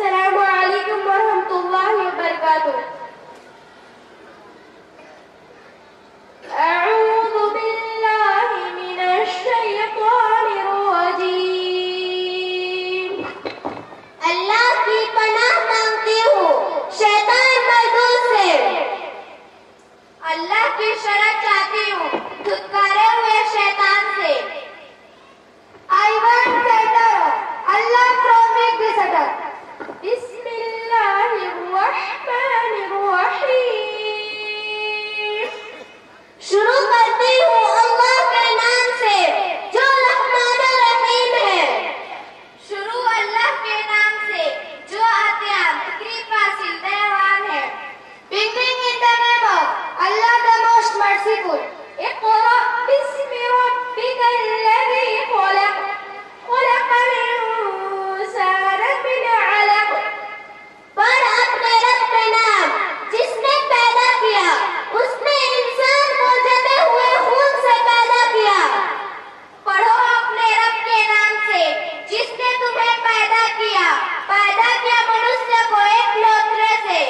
السلام علیکم ورحمۃ اللہ وبرکاتہ. اعوذ باللہ من الشیطان الرجیم. اللہ کی پناہ مانگتی ہوں شیطان مردود سے. اللہ کی شرح چاہتی ہوں دھتکارے ہوئے شیطان سے. I want better. Allah from make this attack. بسم اللہ الرحمن الرحیم. شروع کرتی ہوں اللہ کے نام سے جو رحمان الرحیم ہے. شروع اللہ کے نام سے جو عطیہ تقریب فاصل دہوان ہے. Beginning in the name of Allah the most merciful. اقرأ باسم ربك الذي خلق خلق الإنسان من علق. پڑھ اپنے رب کے نام جس نے پیدا کیا. اس نے انسان کو جمے ہوئے خون سے پیدا کیا. پڑھو اپنے رب کے نام سے جس نے تمہیں پیدا کیا منوشیہ کو ایک لوتھڑے سے.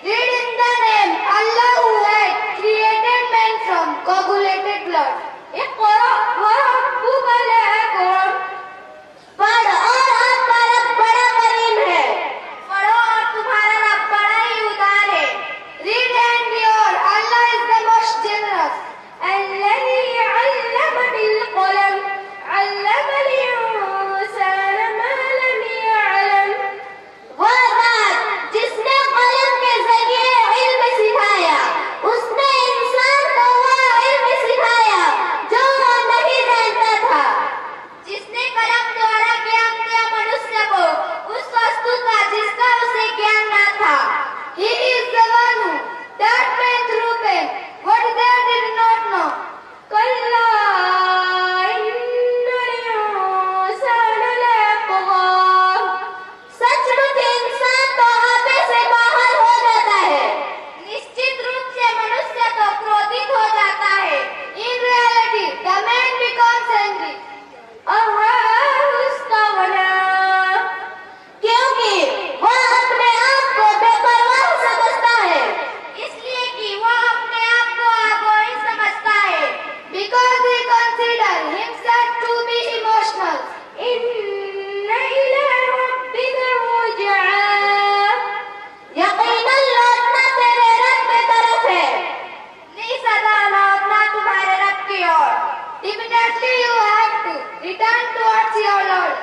Read in the name Allah who had created man from coagulated blood. اقرأ وربك الأكرم. پڑھ اور آپ کا رب بڑا کریم ہے. پڑھو اور تمہارا رب بڑا ہی ادار ہے. Read and behold, Allah is the most generous. الذي علم بالقلم علم الإنسان ما لم يعلم. وہ ذات جس نے قلم کے ذریعے علم سکھایا اس نے انسان کو وہ علم سکھایا جو وہ نہیں جانتا تھا. جس نے قلم دوارا گیان دیا منوشیہ کو اس وستو کا جس کا اسے گیان نہ تھا. He is the one who taught men through pain what they did not know. كلا إن الإنسان ليطغى. سچ مچ انسان تو آپے سے باہر ہو جاتا ہے. نشچت روپ سے منوشیہ تو کرودھت ہو جاتا ہے. In reality, the man becomes angry. أَرَاهُ اسْتَغْنَى. کیونکہ وہ اپنے آپ کو بے پرواہ سمجھتا ہے. اس لیے کہ وہ اپنے آپ کو آگوئی سمجھتا ہے. Because he considers himself to be emotional. إِنَّ إِلَىٰ رَبِّكَ الرُّجْعَىٰ. یقیناً لوٹنا تیرے رب کی طرف ہے. نہیں سدا لوٹنا تمہارے رب کی اور. Definitely you have to return towards your Lord.